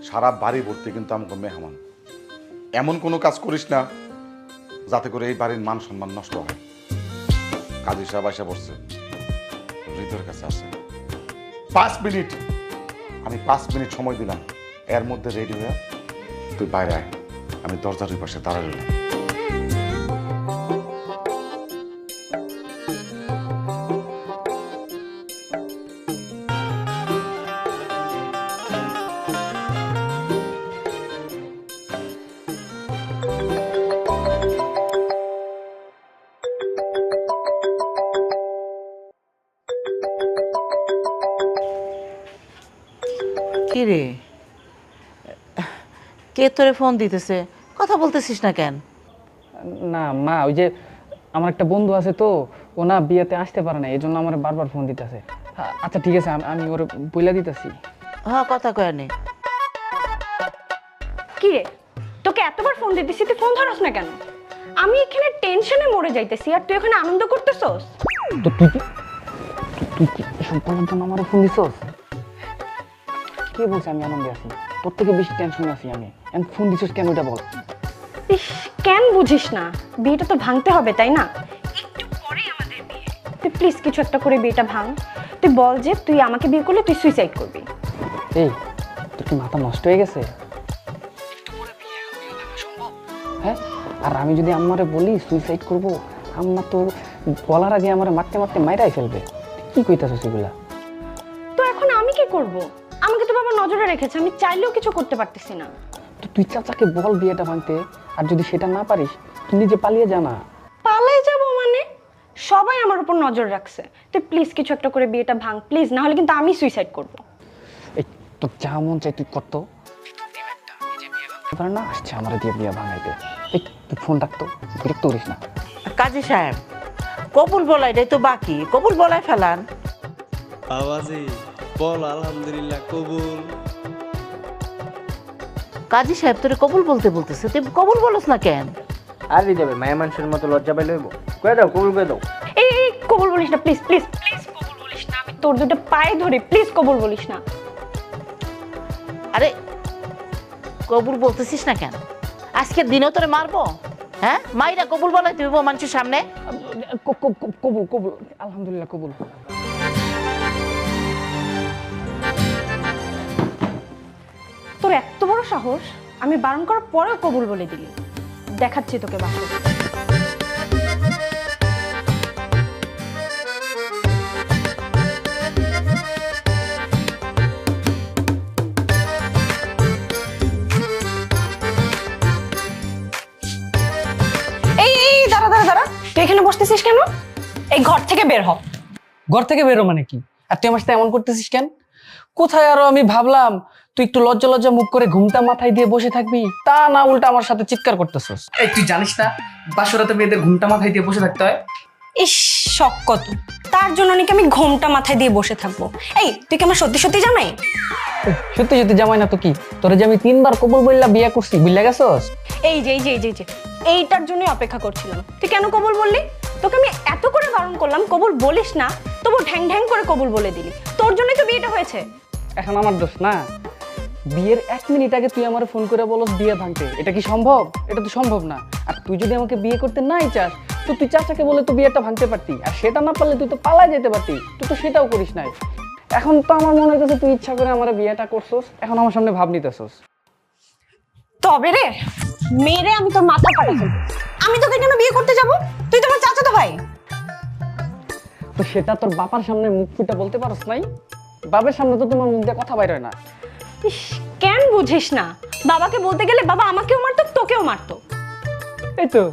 সারা বাড়ি ভর্তি কিন্তু আমাকে মেহমান। এমন কোনো কাজ করিস না যাতে করে এই বাড়ির মান সম্মান নষ্ট হয়। কাজী সাহেব এসে পড়ছে, হৃদয়ের কাছে আসে। 5 মিনিট, আমি 5 মিনিট সময় দিলাম, এর মধ্যে রেডি হয়ে তুই বাইরে আয়। আমি দরজার ওই পাশে দাঁড়ায় রইলাম। কি রে, কে তোরে ফোন দিতেছে? কথা বলতেছিস না কেন? না মা, ওই যে আমার একটা বন্ধু আছে তো, ও না বিয়েতে আসতে পারে না, এই জন্য আমার বারবার ফোন দিতেছে। আচ্ছা ঠিক আছে, আমি ওর বইলা দিতেছি। হ্যাঁ, কথা কয় নে। কি রে, তোকে এতবার ফোন দিতেছি, তুই ফোন ধরস না কেন? আমি এখানে টেনশনে মরে যাইতেছি আর তুই এখানে আনন্দ করতেছস। তো তুই কি এসব বলার জন্য আমার ফোন দিছস? কে বলছে আমি আনন্দে আছি? তোর থেকে বেশি টেনশনে আছি আমি। ফোন দিছস কেন এটা বল। ইস, কেন বুঝিস না? বিয়েটা তো ভাঙতে হবে, তাই না? একটু পরে আমাদের বিয়ে। তুই প্লিজ কিছু একটা করে বিয়েটা ভাঙ। তুই বল যে তুই আমাকে বিয়ে করলে তুই সুইসাইড করবি। এই, তোর কি মাথা নষ্ট হয়ে গেছে? হ্যাঁ, আর আমি যদি আম্মারে বলি সুইসাইড করব, আম্মা তো বলার আগে আমারে মারতে মারতে মাইরাই ফেলবে। কি কইতাছস এগুলা? তো এখন আমি কি করব? আমাকে তো বাবা নজরে রেখেছে, আমি চাইলেও কিছু করতে পারতেছি না। তো তুই চাচাকে বল বিয়েটা ভাঙতে, আর যদি সেটা না পারিস তুই নিজে পালিয়ে জানা। পালাই যাব মানে? সবাই আমার উপর নজর রাখছে। তুই প্লিজ কিছু একটা করে বিয়েটা ভাঙ প্লিজ, না হলে কিন্তু আমি সুইসাইড করব। এই তোর যা মন চাই তুই করতো না, আসছে আমার দিয়ে বিয়ে ভাঙাইতে। এই তুই ফোন রাখতো, বিরক্ত করিস না। কাজী সাহেব, কবুল বলাই তো বাকি, কবুল বলাই ফেলান। আওয়াজি বল আলহামদুলিল্লাহ কবুল। কাজী সাহেব তোরে কবুল বলতে বলতেছে, তুই কবুল বলস না কেন? আর দিবে মায়া মানুষের মতো লজ্জা পাইলে হইব। কয়ে দাও, কবুল করে দাও। এই কবুল বলিস না প্লিজ প্লিজ প্লিজ, কবুল বলিস না। আমি তোর দুটো পায়ে ধরি, প্লিজ কবুল বলিস না। আরে কবুল বলতেছিস না কেন? আজকের দিনেও তোরে মারবো? হ্যাঁ, মাইরা কবুল বলাই তুই মানুষের সামনে? কবুল কবুল, আলহামদুলিল্লাহ কবুল। তোর এত বড় সাহস, আমি বারণ করার পরেও কবুল বলে দিলি। দেখাচ্ছি তোকে বাসর। এই দাঁড়া দাঁড়া দাঁড়া, তুই এখানে বসতেছিস কেন? এই ঘর থেকে বের হ। ঘর থেকে বেরো মানে কি? আর তুই আমার সাথে এমন করতেছিস কেন? কোথায় আরো আমি ভাবলাম তুই একটু লজ্জা লজ্জা মুখ করে ঘুমটা মাথায় দিয়ে বসে থাকবি, তা না উল্টা আমার সাথে চিৎকার করতেছস। এই তুই জানিস না বাসরাতে মেয়েদের ঘুমটা মাথায় দিয়ে বসে থাকতে হয়? ইস, শখ কত! তার জন্য নাকি আমি ঘোমটা মাথায় দিয়ে বসে থাকবো? এই, তুই কি আমার সত্যি সত্যি জামাই? সত্যি সত্যি জামাই না তো কি? তোরে যে আমি 3বার কবুল বললা বিয়ে করছি, বুঝলা গেছস? এই যে এইটার জন্যই অপেক্ষা করছিলাম। তুই কেন কবুল বললি? তোকে আমি এত করে বারণ করলাম কবুল বলিস না, তবু ঢ্যাং ঢ্যাং করে কবুল বলে দিলি। তোর জন্যই তো বিয়েটা হয়েছে। এখন আমার দোষ না? বিয়ের 1 মিনিট আগে তুই আমার ফোন করে বলস বিয়ে ভাঙতে, এটা কি সম্ভব? এটা তো সম্ভব না। আর তুই যদি আমাকে বিয়ে করতে নাই চাস তো তুই চাচাকে বলে তো বিয়েটা ভাঙতে পারতি, আর সেটা না পারলে তুই তো পালায় যেতে পারতি। তুই তো সেটাও করিস নাই। এখন তো আমার মনে হইতেছে তুই ইচ্ছা করে আমার বিয়েটা করছস, এখন আমার সামনে ভাব নিতেছস। তবে রে মেরে আমি তোর মাথা ফাটাই ফেলবো। আমি তোকে কেন বিয়ে করতে যাব? তুই তো আমার চাচাতো ভাই। তো সেটা তোর বাবার সামনে মুখ ফুটে বলতে পারস নাই? বাবার সামনে তো তোমার মুখ দিয়ে কথা বাইর হয় না। ইস, কেন বুঝিস না? বাবাকে বলতে গেলে বাবা আমাকেও মারতো, তোকেও মারতো। এই তো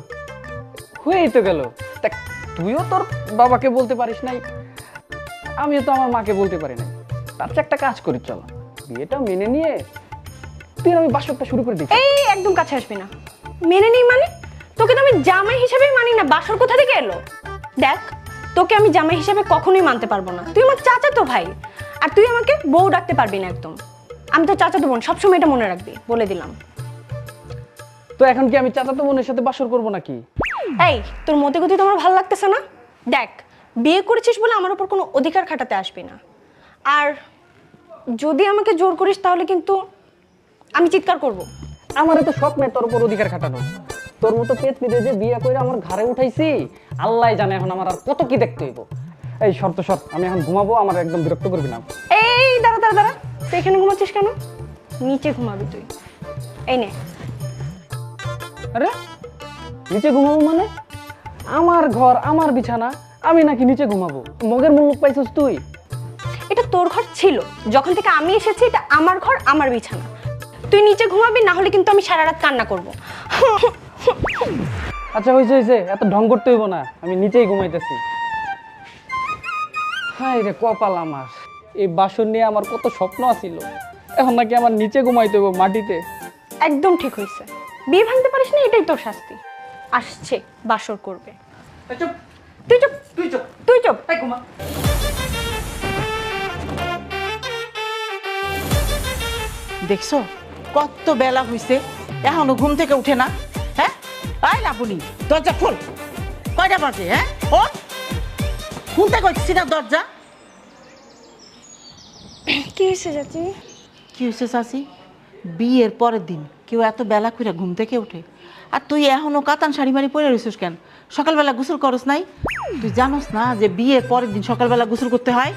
হয়েই তো গেল। দেখ, তুইও তোর বাবাকে বলতে পারিস নাই, আমিও তো আমার মাকে বলতে পারি নাই। তার চেয়ে একটা কাজ করি, চল বিয়েটা মেনে নিয়ে তুই আমি বাসরটা শুরু করে দিই। এই একদম কাছে আসবি না। মেনে নেই মানে? তোকে তো আমি জামাই হিসেবেই মানি না, বাসর কোথা থেকে এলো? দেখ, তোকে আমি জামাই হিসেবে কখনোই মানতে পারবো না। তুই আমার চাচাতো ভাই, আর তুই আমাকে বউ ডাকতে পারবি না একদম। আমি তো চাচাতো বোন, সবসময় এটা মনে রাখবি, বলে দিলাম। তো এখন কি আমি চাচাতো বোনের সাথে বাসর করবো নাকি? এই, তোর মতে গতি তোমার ভালো লাগতেছে না? দেখ, বিয়ে করেছিস বলে আমার উপর কোনো অধিকার খাটাতে আসবি না। আর যদি আমাকে জোর করিস তাহলে কিন্তু আমি চিৎকার করব। আমার তো শখ নাই তোর উপর অধিকার খাটানো। তোর মতো পেট নিতে যে বিয়ে করে আমার ঘরে উঠাইছি, আল্লাহ জানে এখন আমার আর কত কি দেখতে হইব। এই শর্ত শর্ত, আমি এখন ঘুমাবো, আমার একদম বিরক্ত করবি না। এই দাঁড়া দাঁড়া দাঁড়া, তুই এখানে ঘুমাচ্ছিস কেন? নিচে ঘুমাবি তুই। এই নে। আরে নিচে ঘুমাবো মানে? আমার ঘর, আমার বিছানা, আমি নাকি নিচে ঘুমাবো? মগের মুল্লুক পাইছিস তুই? এটা তোর ঘর ছিল, যখন থেকে আমি এসেছি এটা আমার ঘর, আমার বিছানা। তুই নিচে ঘুমাবি, না হলে কিন্তু আমি সারা রাত কান্না করব। আচ্ছা হয়েছে হয়েছে, এত ঢং করতে হইব না, আমি নিচেই ঘুমাইতেছি। হাই রে কপাল আমার, এই বাসন নিয়ে আমার কত স্বপ্ন আছিল, এখন নাকি আমার নিচে ঘুমাইতে হইব মাটিতে। একদম ঠিক হয়েছে, বিয়ে ভাঙতে পারিস না, এটাই তোর শাস্তি। আসছে বাসর করবে। চুপ, তুই চুপ, তুই চুপ, তুই চুপ। তাই ঘুমা। দেখছো কত বেলা হইছে, এখনো ঘুম থেকে উঠে না? হ্যাঁ আয় লাবণী, দরজা খোল। কয়টা বাজে? হ্যাঁ ও খুলতে কইছি না দরজা? কি হয়েছে চাচি? কি হয়েছে চাচি? বিয়ের পরের দিন কেউ এত বেলা করে ঘুম থেকে উঠে? আর তুই এখনো কাতান শাড়ি মারি পরে রইছিস কেন? সকালবেলা গোসল করস নাই? তুই জানোস না যে বিয়ের পরের দিন সকালবেলা গোসল করতে হয়?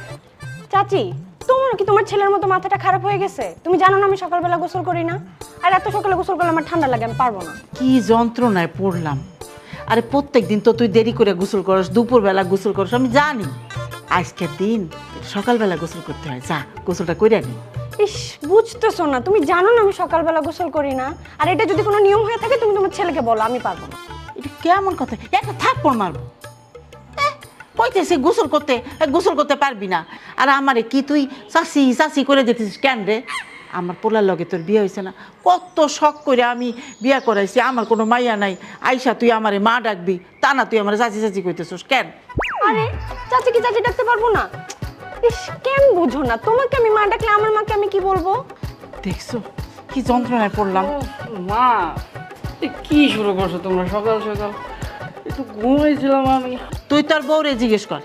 চাচি, তোমার কি তোমার ছেলের মতো মাথাটা খারাপ হয়ে গেছে? তুমি জানো না আমি সকালবেলা গোসল করি না? আর এত সকালে গোসল করলে আমার ঠান্ডা লাগে, আমি পারবো না। কি যন্ত্রণায় পড়লাম। আরে প্রত্যেক দিন তো তুই দেরি করে গোসল করস, দুপুরবেলা গোসল করস, আমি জানি। আজকের দিন সকালবেলা গোসল করতে হয়, যা গোসলটা করে নি। ইস, বুঝতেছো না? তুমি জানো না আমি সকালবেলা গোসল করি না। আর এটা যদি কোনো নিয়ম হয়ে থাকে তুমি তোমার ছেলেকে বলো, আমি পারবো না। এটা কেমন কথা? একটা থাপ্পড় মারবো। কইতেছে গোসল করতে পারবি না, আর আমারে কি তুই চাষি চাষি করে যেতেছিস কেন রে? আমার পোলার লগে তোর বিয়ে হয়েছে না? কত শখ করে আমি বিয়ে করাইছি, আমার কোনো মাইয়া নাই, আইসা তুই আমারে মা ডাকবি, তা না তুই আমার চাচি চাচি কইতেছিস কেন? আরে চাচি কি চাচি ডাকতে পারবো না? ইস, কেন বুঝো না? তোমাকে আমি মা ডাকলে আমার মাকে আমি কি বলবো? দেখছো কি যন্ত্রণায় পড়লাম। মা, কি শুরু করছো তোমরা সকাল সকাল? একটু ঘুমাইছিলাম আমি। তুই তোর বউরে জিজ্ঞেস কর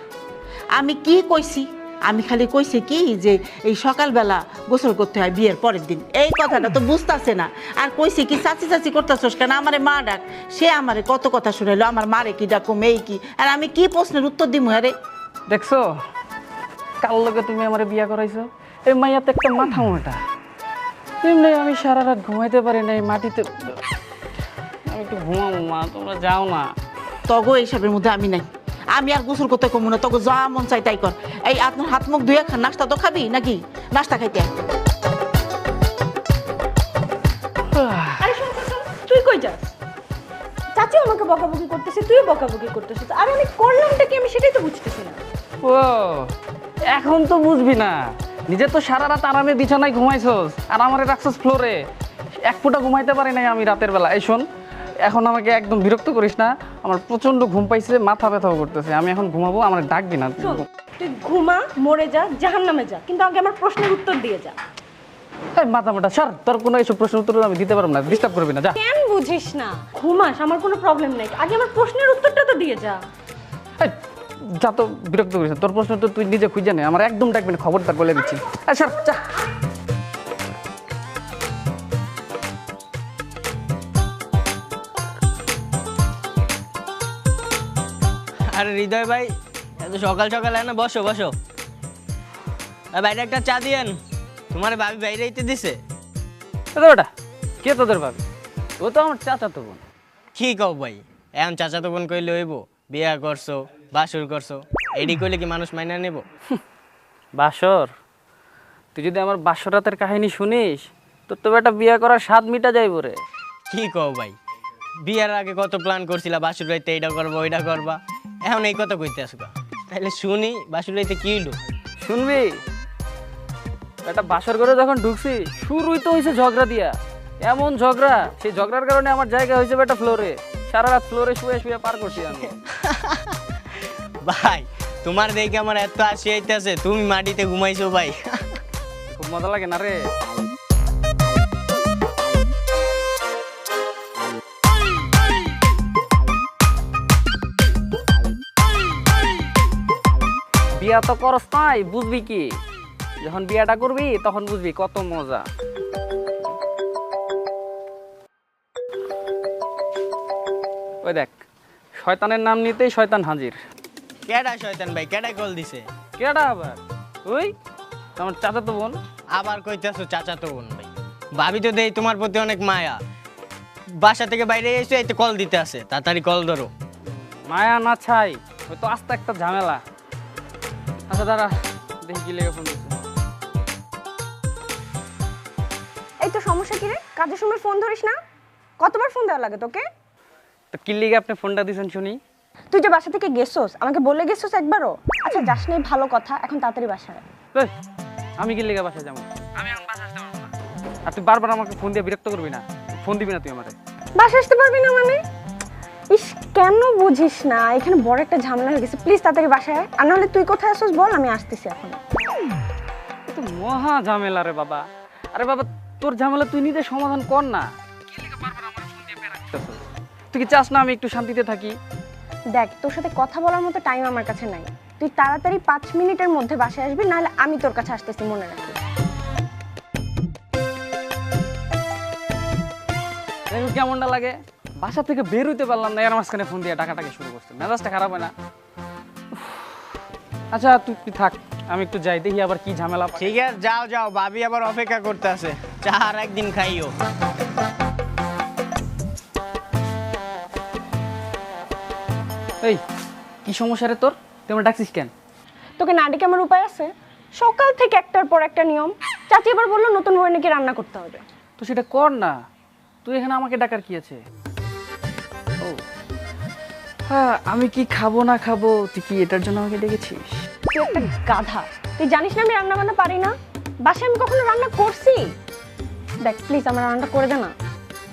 আমি কি কইছি। আমি খালি কইছি কি যে এই সকালবেলা গোসল করতে হয় বিয়ের পরের দিন, এই কথাটা তো বুঝতাছে না। আর কইছি কি চাচি চাচি করতেছস কেন, আমারে মা ডাক। সে আমারে কত কথা শুনাইলো, আমার মারে কি ডাকুম, এই কি, আর আমি কি প্রশ্নের উত্তর দিমু? আরে দেখছো কাল লগে তুমি আমার বিয়া করাইছো, এই মাইয়াতে একটা মাথা মোটা। এমনি আমি সারা রাত ঘুমাইতে পারি না, এই মাটিতে। আমি একটু ঘুমাবো মা, তোমরা যাও না। তগো এইসবের মধ্যে আমি নাই, আমি আর গোসল করতে কমু না। তগো যা মন চাই তাই কর। এই আপনার হাত মুখ ধুয়ে খা, নাস্তা তো খাবি নাকি? নাস্তা খাইতে আয়। আরে শোন শোন, শোন, তুই কই যাস? চাচি আমাকে বকাবকি করতেছে, তুই বকাবকি করতেছিস, আর আমি করলামটা কি আমি সেটাই তো বুঝতেছি না। ও এখন তো বুঝবি না, নিজে তো সারা রাত আরামে বিছানায় ঘুমাইছস আর আমারে রাখছস ফ্লোরে। এক ফুটা ঘুমাইতে পারি নাই আমি রাতের বেলা। এই শোন, এখন আমাকে একদম বিরক্ত করিস না, আমার প্রচন্ড ঘুম পাইছে, মাথা ব্যথাও করতেছে। আমি এখন ঘুমাবো, আমার ডাকবি না। শোন, তুই ঘুমা, মরে যা, জাহান্নামে যা, কিন্তু আগে আমার প্রশ্নের উত্তর দিয়ে যা। এই মাথা মোটা সর, তোর কোনো এইসব প্রশ্নের উত্তর আমি দিতে পারবো না, ডিস্টার্ব করবি না, যা। কেন বুঝিস না? ঘুমাস, আমার কোনো প্রবলেম নাই, আগে আমার প্রশ্নের উত্তরটা তো দিয়ে যা। এই, যা তো, বিরক্ত করিস না। তোর প্রশ্ন তো তুই নিজে খুঁজে নে, আমার একদম ডাকবি না, খবরদার বলে দিচ্ছি। এই সর, যা। আরে হৃদয় ভাই, এত সকাল সকাল না, বসো বসো। বাইরে একটা চা দিয়েন, তোমার ভাবি বাইরে আইতে দিছে। বেটা কে তোদের ভাবি? ও তো আমার চাচা তো বোন। কি কও ভাই, এখন চাচা তো বোন কইলে হইব? বিয়া করছো, বাসুর করছো, এডি কইলে কি মানুষ মাইনা নেব? বাসর? তুই যদি আমার বাসর রাতের কাহিনী শুনিস, তোর তো বেটা বিয়ে করার স্বাদ মিটা যাইব রে। কি কও ভাই, বিয়ার আগে কত প্ল্যান করছিলা, বাসুর রাইতে এইটা করবা ওইটা করবা, এখন এই কথা কইতে আসবা? তাহলে শুনি বাসুর রাইতে কি হইলো? শুনবি? একটা বাসর ঘরে যখন ঢুকছি, শুরুই তো হয়েছে ঝগড়া দিয়া। এমন ঝগড়া, সেই ঝগড়ার কারণে আমার জায়গা হয়েছে বেটা ফ্লোরে। সারা রাত ফ্লোরে শুয়ে শুয়ে পার করছি আমি। ভাই তোমার দেখে আমার এত হাসি আইতেছে, তুমি মাটিতে ঘুমাইছো ভাই। খুব মজা লাগে না রে? বিয়া তো করস নাই, বুঝবি কি? যখন বিয়াটা করবি তখন বুঝবি কত মজা। ওই দেখ, শয়তানের নাম নিতেই শয়তান হাজির। কেডা শয়তান ভাই, কেডাই কল দিছে? কেডা আবার? ওই আমার চাচাতো বোন। আবার কইতেছো চাচাতো বোন ভাই? ভাবি তো দেই তোমার প্রতি অনেক মায়া, বাসা থেকে বাইরে এসে এই তো কল দিতে আসে, তাড়াতাড়ি কল ধরো। মায়া না ছাই, ওই তো আস্তে একটা ঝামেলা। আচ্ছা দাঁড়া, দেখি কি লেগে ফোন দিচ্ছে। এই তো সমস্যা কি রে? কাজের সময় ফোন ধরিস না? কতবার ফোন দেওয়া লাগে তোকে? তো কি লিগে আপনি ফোনটা দিয়েছেন শুনি? তুই যে বাসা থেকে গেছোস, আমাকে বলে গেছোস একবারও? আচ্ছা যাস নাই ভালো কথা, এখন তাড়াতাড়ি বাসায় আয়। এই, আমি কি লিগে বাসায় যাবো? আমি এখন বাসায় আসতে পারবো না। আর তুই বারবার আমাকে ফোন দিয়ে বিরক্ত করবি না, ফোন দিবি না তুই আমারে। বাসায় আসতে পারবি না মানে? ইস, কেন বুঝিস না? এখানে বড় একটা ঝামেলা হয়ে গেছে, প্লিজ তাড়াতাড়ি বাসায় আয়। আর নাহলে তুই কোথায় আসছিস বল, আমি আসতেছি এখন। এ তো মহা ঝামেলা রে বাবা। আরে বাবা, তোর ঝামেলা তুই নিজে সমাধান কর না। কি লিগে বারবার আমারে ফোন দিয়ে বিরক্ত? তুই কি চাস না আমি একটু শান্তিতে থাকি? দেখ, তোর সাথে কথা বলার মতো টাইম আমার কাছে নাই। তুই তাড়াতাড়ি 5 মিনিটের মধ্যে বাসায় আসবি, নাহলে আমি তোর কাছে আসতেছি, মনে রাখিস। দেখো কেমনটা লাগে, বাসা থেকে বের হইতে পারলাম না, এর মাঝখানে ফোন দিয়ে ডাকাটাকে শুরু করছে। মেজাজটা খারাপ হয় না? উফ। আচ্ছা তুই থাক, আমি একটু যাই, দেখি আবার কি ঝামেলা পাই। ঠিক আছে, যাও যাও, ভাবি আবার অপেক্ষা করতে আছে, চা আর একদিন খাইও। এই কি সমস্যা রে তোর? তুই আমার ডাকছিস কেন? তোকে না ডেকে আমার উপায় আছে? সকাল থেকে একটার পর একটা নিয়ম। চাচি এবার বললো নতুন বউ নাকি রান্না করতে হবে। তো সেটা কর না, তুই এখানে আমাকে ডাকার কি আছে? ও হ্যাঁ, আমি কি খাবো না খাবো, তুই কি এটার জন্য আমাকে ডেকেছিস? তুই একটা গাধা, তুই জানিস না আমি রান্না বান্না পারি না? বাসায় আমি কখনো রান্না করছি? দেখ প্লিজ, আমার রান্নাটা করে দে না।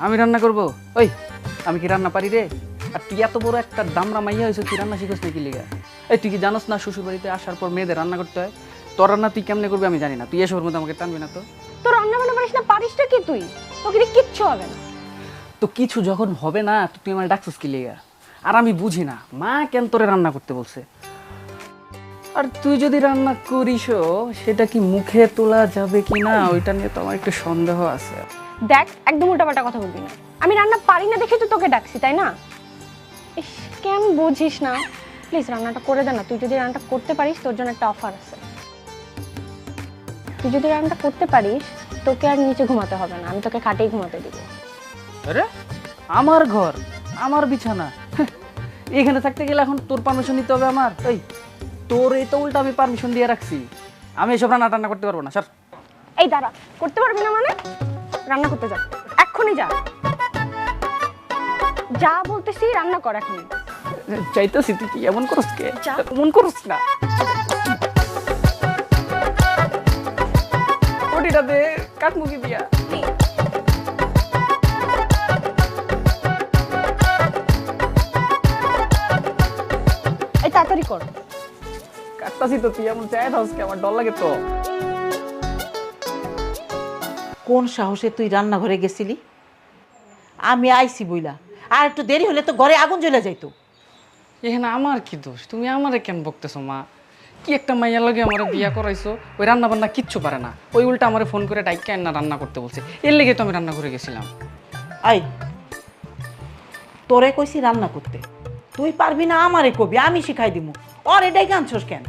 আমি রান্না করব? ওই আমি কি রান্না পারি রে? আর তুই এত বড় একটা দামরা মাইয়া হয়েছে, তুই রান্না শিখোস নাকি লিগা? এই তুই কি জানোস না শ্বশুর বাড়িতে আসার পর মেয়েদের রান্না করতে হয়? তোর রান্না তুই কেমনে করবি আমি জানি না, তুই এসবের মধ্যে আমাকে টানবি না তো। তোর রান্না বান্না পারিস না? পারিসটা কি তুই? তোকে দিয়ে কিচ্ছু হবে না। তো কিছু যখন হবে না, তো তুই আমার ডাকছিস কি লিগা? আর আমি বুঝি না মা কেন তোরে রান্না করতে বলছে। আর তুই যদি রান্না করিসও, সেটা কি মুখে তোলা যাবে কি না, ওইটা নিয়ে তো আমার একটু সন্দেহ আছে। দেখ, একদম উল্টাপাল্টা কথা বলবি না। আমি রান্না পারি না দেখে তো তোকে ডাকছি, তাই না? ইস, কেন বুঝিস না? প্লিজ রান্নাটা করে দে না। তুই যদি রান্নাটা করতে পারিস, তোর জন্য একটা অফার আছে। তুই যদি রান্নাটা করতে পারিস, তোকে আর নিচে ঘুমাতে হবে না, আমি তোকে খাটেই ঘুমাতে দিব। আরে আমার ঘর, আমার বিছানা, এখানে থাকতে গেলে এখন তোর পারমিশন নিতে হবে আমার? এই তোর এই তো উল্টা আমি পারমিশন দিয়ে রাখছি, আমি এসব রান্না টান্না করতে পারবো না স্যার। এই দাঁড়া, করতে পারবি না মানে? রান্না করতে যা, এক্ষুনি যা। যা বলতেছি, রান্না কর এখনই। চাইতেছি, তুই কি এমন করস কে? যা। এমন করস না। ওটিটা দে, কাটমুখি দিয়া। এই তাড়াতাড়ি কর। কাটতাছি তো, তুই এমন চাই থাকস কে? আমার ডর লাগে তো। কোন সাহসে তুই রান্নাঘরে গেছিলি? আমি আইছি বইলা, আর একটু দেরি হলে তো ঘরে আগুন জ্বলে যাইতো। এখানে আমার কি দোষ? তুমি আমারে কেন বকতেছো মা? কি একটা মাইয়া লাগে আমার বিয়া করাইছো, ওই রান্না বান্না কিচ্ছু পারে না, ওই উল্টা আমারে ফোন করে ডাইকা না রান্না করতে বলছে, এর লেগে তো আমি রান্না করে গেছিলাম। আই, তোরে কইছি রান্না করতে, তুই পারবি না আমারে কবি, আমি শিখাই দিমু। ওর এটাই কাঁদছস কেন?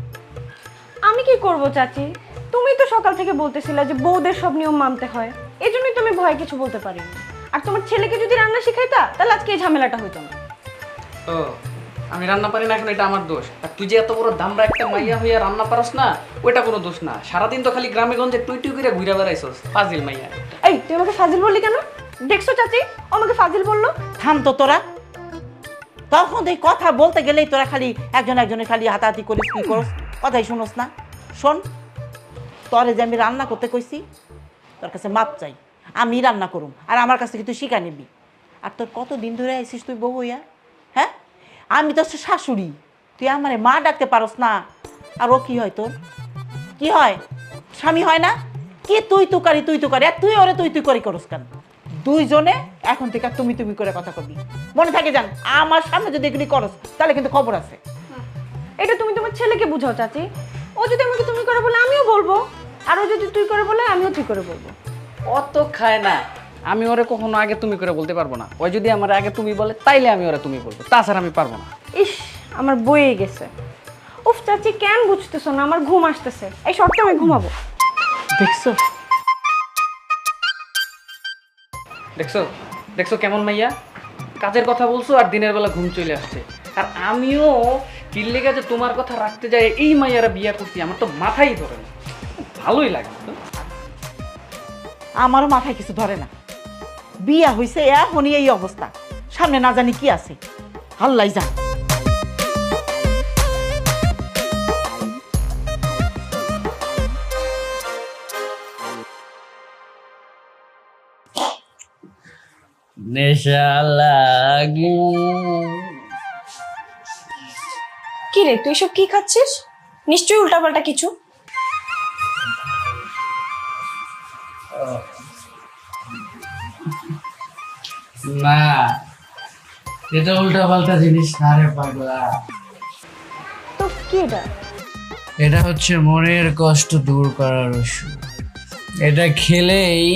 আমি কি করব চাচি? তুমি তো সকাল থেকে বলতেছিলে যে বউদের সব নিয়ম মানতে হয়, এজন্যই তো আমি ভয় কিছু বলতে পারিনি। আর তোমার ছেলেকে যদি রান্না শিখাইতা, তাহলে আজকে এই ঝামেলাটা হইতো না। ও আমি রান্না পারি না এখন, এটা আমার দোষ? আর তুই যে এত বড় দামরা একটা মাইয়া হইয়া রান্না পারস না, ওইটা কোনো দোষ না। সারাদিন তো খালি গ্রামে গঞ্জে টুই টুই করে ঘুরে বেড়াইছস, ফাজিল মাইয়া। এই তুই আমাকে ফাজিল বললি কেন? দেখছো চাচি, ও আমাকে ফাজিল বললো। থাম তো তোরা, তখন এই কথা বলতে গেলেই তোরা খালি একজন একজনের খালি হাতাহাতি করিস, কি করস, কথাই শুনোস না। শোন, তোরে যে আমি রান্না করতে কইছি, তোর কাছে মাপ চাই, আমি রান্না করুম, আর আমার কাছ থেকে তুই শিখা নিবি। আর তোর কত দিন ধরে আইসিস তুই বউ হইয়া? হ্যাঁ, আমি তো শাশুড়ি, তুই আমারে মা ডাকতে পারস না। আর ও কি হয় তোর? কি হয়? স্বামী হয় না? কি তুই তুকারি তুই তুকারি, আর তুই ওরে তুই তুই করি করস কেন? দুইজনে এখন থেকে তুমি তুমি করে কথা কবি, মনে থাকে যান। আমার সামনে যদি এগুলি করস, তাহলে কিন্তু খবর আছে। এটা তুমি তোমার ছেলেকে বুঝাও চাচি। ও যদি আমাকে তুমি করে বলে, আমিও বলবো। আর ও যদি তুই করে বলে, আমিও তুই করে বলবো। অত খায় না, আমি ওরে কখনো আগে তুমি করে বলতে পারবো না। ওই যদি আমার আগে তুমি বলে তাইলে আমি ওরে তুমি বলবো, তাছাড়া আমি পারবো না। ইস, আমার বইয়ে গেছে। উফ চাচি, কেন বুঝতেছো না? আমার ঘুম আসতেছে, এই শর্টে আমি ঘুমাবো। দেখছো দেখছো দেখছো কেমন মাইয়া, কাজের কথা বলছো আর দিনের বেলা ঘুম চলে আসছে। আর আমিও কিল্লে গেছে তোমার কথা রাখতে যাই এই মাইয়ারা বিয়া করছি, আমার তো মাথাই ধরে না। ভালোই লাগে তো। আমারও মাথায় কিছু ধরে না। বিয়া হইছে এখনই এই অবস্থা, সামনে না জানি কি আছে, আল্লাহ জান। নেশা লাগে। কি রে, তুই সব কি খাচ্ছিস? নিশ্চয়ই উল্টাপাল্টা কিছু। না, এটা উল্টা পাল্টা জিনিস না রে পাগলা। তো কি এটা? এটা হচ্ছে মনের কষ্ট দূর করার ওষুধ। এটা খেলেই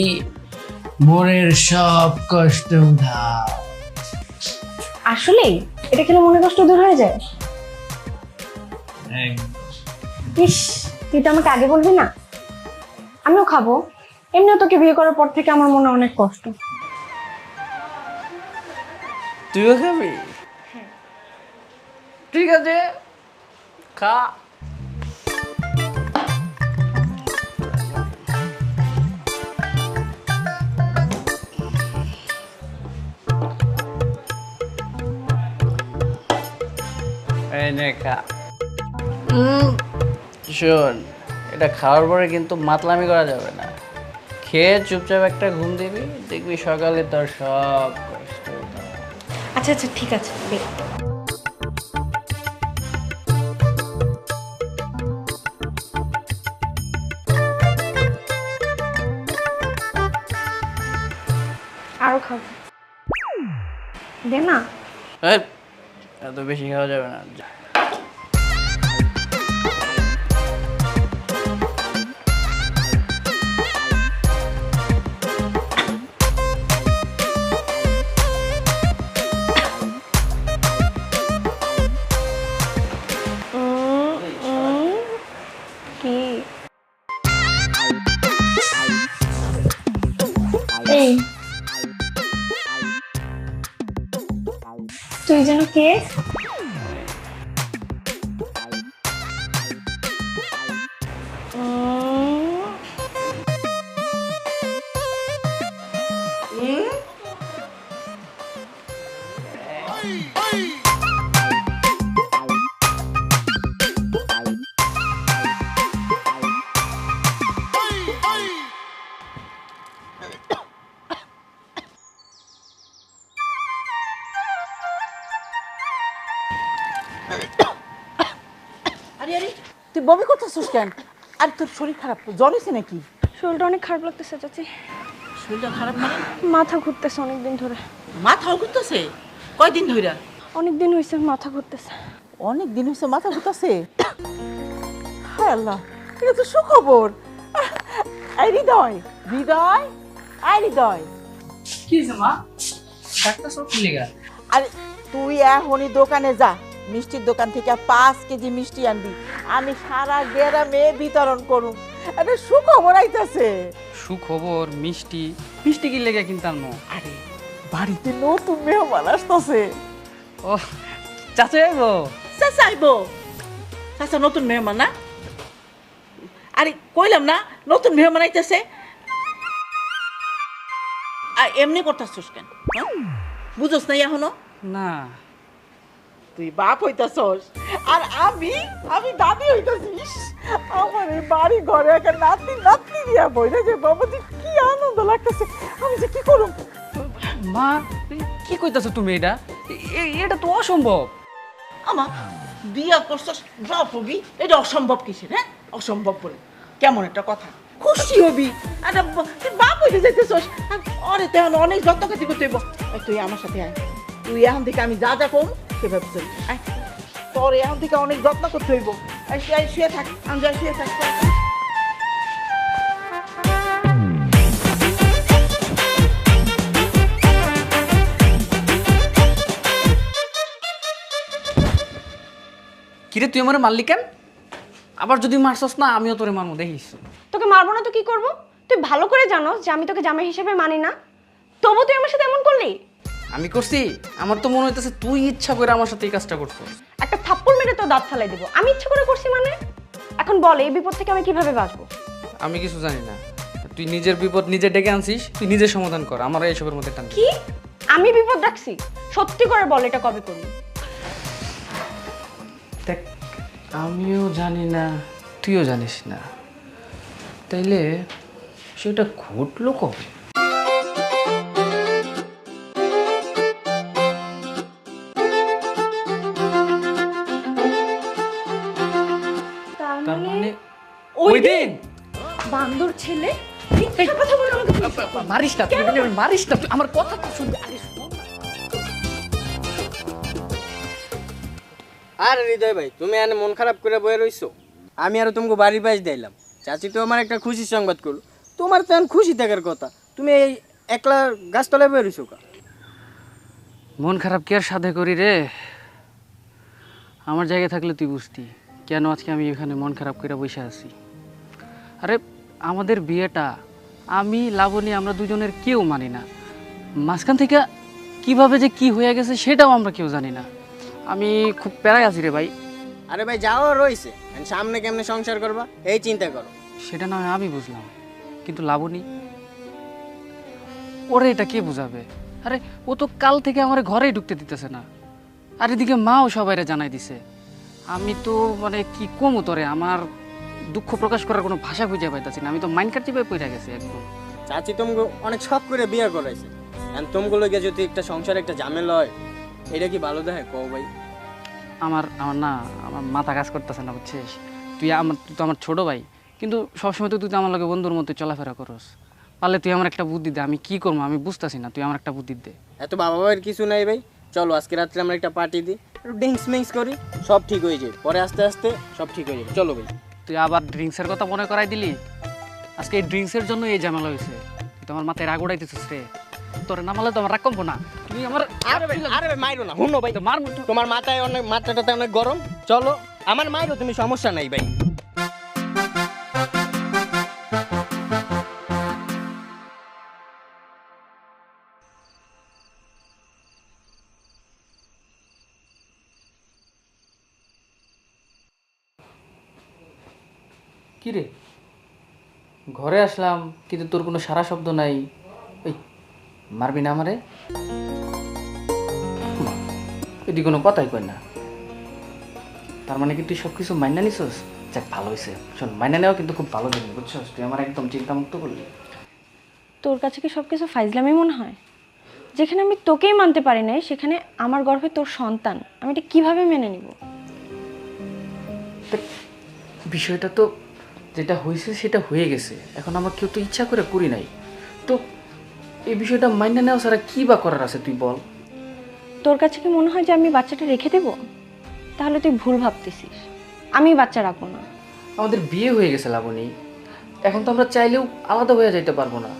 মনের সব কষ্ট উধাও। আসলেই এটা খেলে মনে কষ্ট দূর হয়ে যায়? ইস, তুই তো আমাকে আগে বলবি না। আমিও খাবো। এমনিও তোকে বিয়ে করার পর থেকে আমার মনে অনেক কষ্ট। তুইও খাবি? ঠিক আছে, খা। এই নে খা। শোন, এটা খাওয়ার পরে কিন্তু মাতলামি করা যাবে না। খেয়ে চুপচাপ একটা ঘুম দিবি, দেখবি সকালে তোর সব কষ্ট উধাও। আচ্ছা আচ্ছা, ঠিক আছে, দে। আরো খাবো, দে না। এই, এত বেশি খাওয়া যাবে না। কি এই, তুই যেন কে? আরে আরে, তুই বমি করতেছিস কেন? আর তোর শরীর খারাপ, জ্বর হয়েছে নাকি? শরীরটা অনেক খারাপ লাগতেছে চাচি। শরীরটা খারাপ মানে? মাথা ঘুরতেছে অনেকদিন ধরে। মাথাও ঘুরতেছে? কয়দিন ধইরা? অনেকদিন হয়েছে মাথা ঘুরতেছে। অনেক দিন হয়েছে মাথা ঘুরতেছে? হায় আল্লাহ, এটা তো সুখবর। এই হৃদয়, হৃদয়, আয় হৃদয়। কি মা, ডাক্তার সব কি লেগা? আরে তুই এখনই দোকানে যা, মিষ্টির দোকান থেকে 5 কেজি মিষ্টি আনবি, আমি সারা গ্রামে বিতরণ করুম। এটা সুখবর আইতাছে। সুখবর? মিষ্টি? মিষ্টি কি লেগে কিনতাম? আরে বাড়িতে নতুন মেহমান আসতেছে। ও চাচা আইবো? চাচা আইবো? চাচা নতুন মেহমান না? আরে কইলাম না নতুন মেহমান আইতাছে। আর এমনি করতাছস কেন? বুঝছস না এখনো? না। তুই বাপ হইতাছস আর আমি দাদি হইতাছিস। আমার এই বাড়ি ঘরে একটা নাতনি দিয়া বইরে যে বাবাজি কি আনন্দ লাগতেছে। আমি যে কি করব? মা, কি কইতাছো তুমি? এটা তো অসম্ভব। আমার বিয়া করছস বাপ হবি, এটা অসম্ভব কিসের? হ্যাঁ, অসম্ভব বলে কেমন একটা কথা? খুশি হবি, একটা তুই বাপ হইতে যাইতেছস। আরে তেমন অনেক যত্ন করতে করতে হইব। তুই আমার সাথে আয়, তুই এখন থেকে আমি যা যা কম সেভাবে চলি। আয়, তোর এখন থেকে অনেক যত্ন করতে হইব। শুয়ে থাক, আমি যাই শুয়ে থাক। কিরে তুই আমার মারলি কেন? আবার যদি মারছস না আমিও তোরে মারবো, দেখিস। তোকে মারবো না তো কি করব? তুই ভালো করে জানোস যে আমি তোকে জামাই হিসেবে মানি না, তবু তুই আমার সাথে এমন করলি। আমি করছি? আমার তো মনে হইতেছে তুই ইচ্ছা করে আমার সাথে এই কাজটা করছো। একটা থাপ্পড় মেরে তো দাঁত ফালাই দিব। আমি ইচ্ছা করে করছি মানে? এখন বল এই বিপদ থেকে আমি কিভাবে বাঁচবো? আমি কিছু জানি না, তুই নিজের বিপদ নিজে ডেকে আনছিস, তুই নিজে সমাধান কর, আমার এইসবের মধ্যে টান। কি? আমি বিপদ রাখছি? সত্যি করে বল এটা কবে করলি? দেখ, আমিও জানি না, তুইও জানিস না, তাইলে সেটা ঘটলো কবে? তার মানে ওই দিন বান্দর ছেলে মিথ্যা কথা বলে আমাকে মারিস না, তুই মারিস না, তুই আমার কথা তো শুনবি। আরে শোন না। আর হৃদয় ভাই, তুমি এনে মন খারাপ করে বয়ে রইছো? আমি আর তোমাকে বাড়ির পাশ দিলাম, চাচি তো আমার একটা খুশির সংবাদ করলো। তোমার তো এখন খুশি থাকার কথা, তুমি এই একলা গাছতলায় বয়ে রইছো কা? মন খারাপ কি আর সাধে করি রে? আমার জায়গায় থাকলে তুই বুঝতি কেন আজকে আমি এখানে মন খারাপ করে বসে আছি। আরে আমাদের বিয়েটা আমি লাবণী আমরা দুজনের কেউ মানি না, মাঝখান থেকে কিভাবে যে কি হয়ে গেছে সেটাও আমরা কেউ জানি না। আমি খুব প্যারায় আছি রে ভাই। আরে ভাই যাও রইছে, সামনে কেমনে সংসার করবা এই চিন্তা করো। সেটা না হয় আমি বুঝলাম, কিন্তু লাবণী ওরে এটা কে বুঝাবে? আরে ও তো কাল থেকে আমার ঘরেই ঢুকতে দিতেছে না, আর এদিকে মাও সবাইরে জানাই দিছে। আমি তো মানে কি কমু তোরে, আমার দুঃখ প্রকাশ করার কোনো ভাষা খুঁজে পাইতাছি না। আমি তো মাইন্ড কাটতে পড়ে গেছি একদম। চাচি তোমাকে অনেক শখ করে বিয়ে করাইছে, তোমগুলো গিয়ে যদি একটা সংসার একটা ঝামেলা হয়, এটা কি ভালো দেখে কও ভাই? আমার আমার না আমার মাথা কাজ করতেছে না, বুঝছিস? তুই তো আমার ছোট ভাই, কিন্তু সবসময় তো তুই তো আমার লগে বন্ধুর মতো চলাফেরা করস। পারলে তুই আমার একটা বুদ্ধি দে, আমি কি করবো আমি বুঝতেছি না, তুই আমার একটা বুদ্ধি দে। এত বাবা ভাইয়ের কিছু নাই ভাই, চলো আজকে রাত্রে আমরা একটা পার্টি দিই, ড্রিঙ্কস মিঙ্কস করি, সব ঠিক হয়ে যাবে, পরে আস্তে আস্তে সব ঠিক হয়ে যাবে। চলো ভাই। তুই আবার ড্রিঙ্কসের কথা মনে করাই দিলি। আজকে এই ড্রিঙ্কসের জন্য এই ঝামেলা হয়েছে। তুই তো আমার মাথায় রাগ উড়াইতেছিস রে, তোর নামালে তো আমার রাগ কমবো না। তুই আমার আরে ভাই মাইরো না, হুনো ভাই, মার তোমার মাথায় অনেক মাথাটাতে অনেক গরম, চলো আমার মাইরো, তুমি সমস্যা নাই ভাই। কি রে, ঘরে আসলাম কিন্তু তোর কোনো সারা শব্দ নাই। ওই মারবি না আমারে? এটি কোনো কথাই কই না। তার মানে কি তুই সব কিছু মাইনা নিছস? যাক ভালো হয়েছে। শোন, মাইনা নেওয়া কিন্তু খুব ভালো জিনিস, বুঝছস? তুই আমার একদম চিন্তামুক্ত করলি। তোর কাছে কি সবকিছু ফাইজলামি মনে হয়? যেখানে আমি তোকেই মানতে পারি নাই, সেখানে আমার গর্ভে তোর সন্তান, আমি এটা কিভাবে মেনে নিব? দেখ, বিষয়টা তো যেটা হয়েছে সেটা হয়ে গেছে, এখন আমরা কেউ তো ইচ্ছা করে করি নাই। তো এই বিষয়টা মাইনা নেওয়া ছাড়া কী বা করার আছে তুই বল? তোর কাছে কি মনে হয় যে আমি বাচ্চাটা রেখে দেব? তাহলে তুই ভুল ভাবতেছিস, আমি বাচ্চা রাখবো না। আমাদের বিয়ে হয়ে গেছে লাবণী, এখন তো আমরা চাইলেও আলাদা হয়ে যাইতে পারবো না।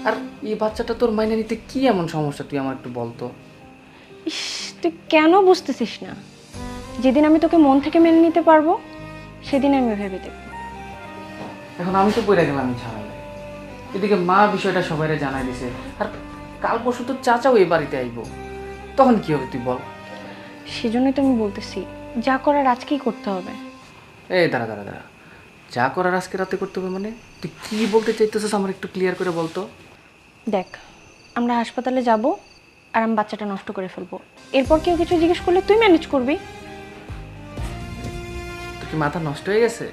আর এই বাচ্চাটা তোর মাইনে নিতে কি এমন সমস্যা তুই আমার একটু বলতো। ইস, তুই কেন বুঝতেছিস না? যেদিন আমি তোকে মন থেকে মেনে নিতে পারবো সেদিন আমি ভেবে দেখব। এখন আমি তো পড়ে গেলাম এই ঝামেলায়, এদিকে মা বিষয়টা সবাইরে জানাই দিছে, আর কাল পরশু তো চাচাও এই বাড়িতে আইব, তখন কি হবে তুই বল? সেজন্যই তো আমি বলতেছি, যা করার আজকেই করতে হবে। এই দাঁড়া দাঁড়া দাঁড়া, যা করার আজকে রাতে করতে হবে মানে? তুই কি বলতে চাইতেছিস আমার একটু ক্লিয়ার করে বলতো। দেখ, আমরা হাসপাতালে যাব আর আমি বাচ্চাটা নষ্ট করে ফেলবো। এরপর কেউ কিছু জিজ্ঞেস করলে তুই ম্যানেজ করবি। তোর কি মাথা নষ্ট হয়ে গেছে?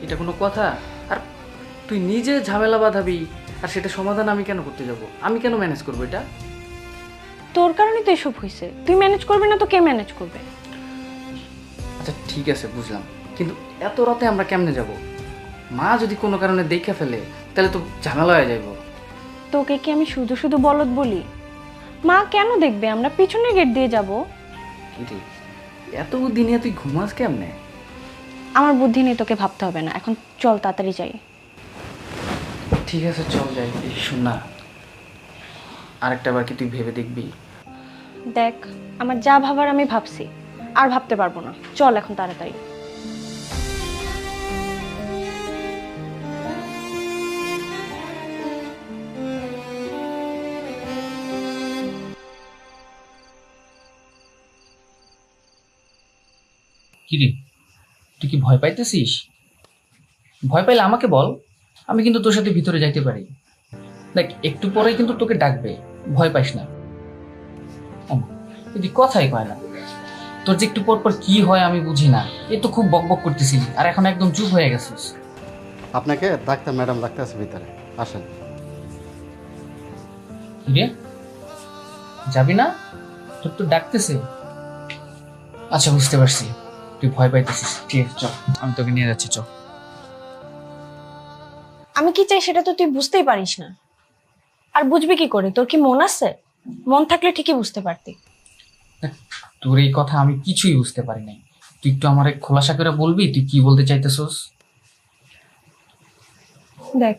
এটা কোনো কথা? আর তুই নিজে ঝামেলা বাঁধাবি, আর সেটা সমাধান আমি কেন করতে যাব? আমি কেন ম্যানেজ করবো এটা? তোর কারণে তো এসব হয়েছে, তুই ম্যানেজ করবি না তো কে ম্যানেজ করবে? আচ্ছা ঠিক আছে বুঝলাম, কিন্তু এত রাতে আমরা কেমনে যাব? মা যদি কোনো কারণে দেখে ফেলে তাহলে তো ঝামেলা হয়ে যাইব। তোকে কি আমি শুধু শুধু বলদ বলি? মা কেন দেখবে? আমরা পিছনের গেট দিয়ে যাব। কি রে, এত দিনে তুই ঘুমাস কেমনে? আমার বুদ্ধি নেই, তোকে ভাবতে হবে না। এখন চল তাড়াতাড়ি যাই। ঠিক আছে চল যাই। এই শোন না, আরেকটা বার কি তুই ভেবে দেখবি? দেখ, আমার যা ভাবার আমি ভাবছি, আর ভাবতে পারবো না। চল এখন তাড়াতাড়ি। কিরে, তুই কি ভয় পাইতেছিস? ভয় পাইলে আমাকে বল, আমি কিন্তু তোর সাথে ভিতরে যাইতে পারি। দেখ, একটু পরেই কিন্তু তোকে ডাকবে, ভয় পাইস না। তুই কথাই কয় না, তোর যে একটু পর পর কি হয় আমি বুঝি না। এ তো খুব বকবক করতেছিলি, আর এখন একদম চুপ হয়ে গেছিস। আপনাকে ডাক্তার ম্যাডাম ডাকতে আছে ভিতরে, আসেন। কিরে, যাবি না? তোর তো ডাকতেছে। আচ্ছা, বুঝতে পারছি তুই ভয় পাইতেছিস। ঠিক আছে, চল, আমি তোকে নিয়ে যাচ্ছি, চল। আমি কি চাই সেটা তো তুই বুঝতেই পারিস না, আর বুঝবি কি করে? তোর কি মন আছে? মন থাকলে ঠিকই বুঝতে পারতি। তোর এই কথা আমি কিছুই বুঝতে পারি নাই। তুই একটু আমার খোলাসা করে বলবি তুই কি বলতে চাইতেছস? দেখ,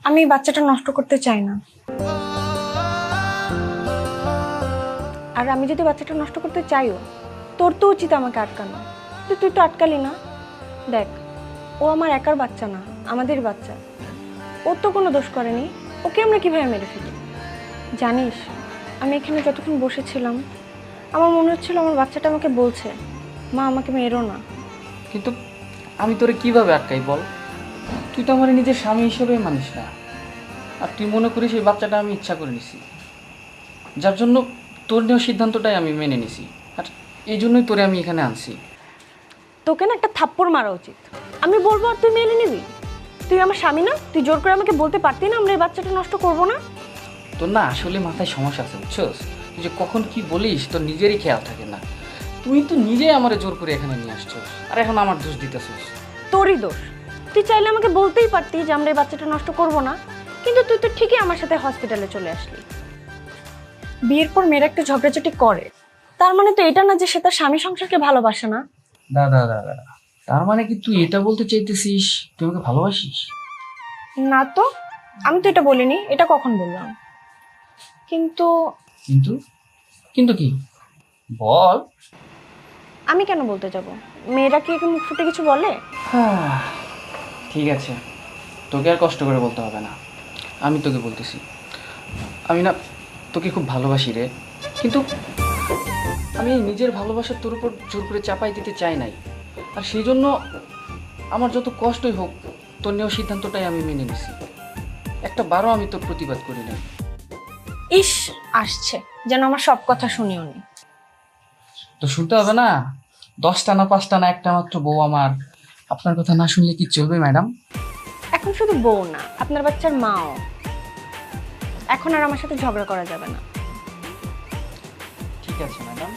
আমি এই বাচ্চাটা নষ্ট করতে চাই না, আর আমি যদি বাচ্চাটা নষ্ট করতে চাইও, তোর তো উচিত আমাকে আটকানো। তুই তো আটকালি না। দেখ, ও আমার একার বাচ্চা না, আমাদের বাচ্চা। ওর তো কোনো দোষ করেনি, ওকে আমরা কিভাবে মেরে ফেলি? জানিস, আমি এখানে যতক্ষণ বসেছিলাম আমার মনে হচ্ছিল আমার বাচ্চাটা আমাকে বলছে, মা আমাকে মেরো না। কিন্তু আমি তোরে কিভাবে আটকাই বল? তুই তো আমার নিজের স্বামী হিসেবে মানিস না, আর তুই মনে করিস এই বাচ্চাটা আমি ইচ্ছা করে নিছি, যার জন্য তোর নেওয়া সিদ্ধান্তটাই আমি মেনে নিছি, আর এই জন্যই তোরে আমি এখানে আনছি। তোকে না একটা থাপ্পড় মারা উচিত। আমি বলবো আর তুই মেনে নিবি? তুই আমার স্বামী না? তুই জোর করে আমাকে বলতে পারতি না আমরা এই বাচ্চাটা নষ্ট করবো না? তোর না আসলে মাথায় সমস্যা আছে, বুঝছস? তুই যে কখন কি বলিস তোর নিজেরই খেয়াল থাকে না। তুই তো নিজেই আমারে জোর করে এখানে নিয়ে আসছস, আর এখন আমার দোষ দিতেছস। তোরই দোষ। তুই চাইলে আমাকে বলতেই পারতি যে আমরা এই বাচ্চাটা নষ্ট করবো না, কিন্তু তুই তো ঠিকই আমার সাথে হসপিটালে চলে আসলি। বিয়ের পর মেয়েরা একটু ঝগড়াঝাটি করে, তার মানে তো এটা না যে সে তার স্বামী সংসারকে ভালোবাসে না। দাদা, তার মানে কি তুই এটা বলতে চাইতেছিস তুই আমাকে ভালোবাসিস? না তো, আমি তো এটা বলিনি। এটা কখন বললাম? কিন্তু কিন্তু কিন্তু কি বল। আমি কেন বলতে যাব? মেয়েরা কি মুখ ফুটে কিছু বলে? ঠিক আছে, তোকে আর কষ্ট করে বলতে হবে না, আমি তোকে বলতেছি। আমি না তোকে খুব ভালোবাসি রে, কিন্তু আমি নিজের ভালোবাসা তোর উপর জোর করে চাপাই দিতে চাই নাই, আর সেই জন্য আমার যত কষ্টই হোক তোর নেওয়া সিদ্ধান্তটাই আমি মেনে নিছি। একটা বারও আমি তোর প্রতিবাদ করি নাই। ইস, আসছে যেন আমার সব কথা শুনিও নি। তো শুনতে হবে না? 10টা না 5টা না একটা মাত্র বউ আমার, আপনার কথা না শুনলে কি চলবে ম্যাডাম? এখন শুধু বউ না, আপনার বাচ্চার মাও। এখন আর আমার সাথে ঝগড়া করা যাবে না। ঠিক আছে ম্যাডাম,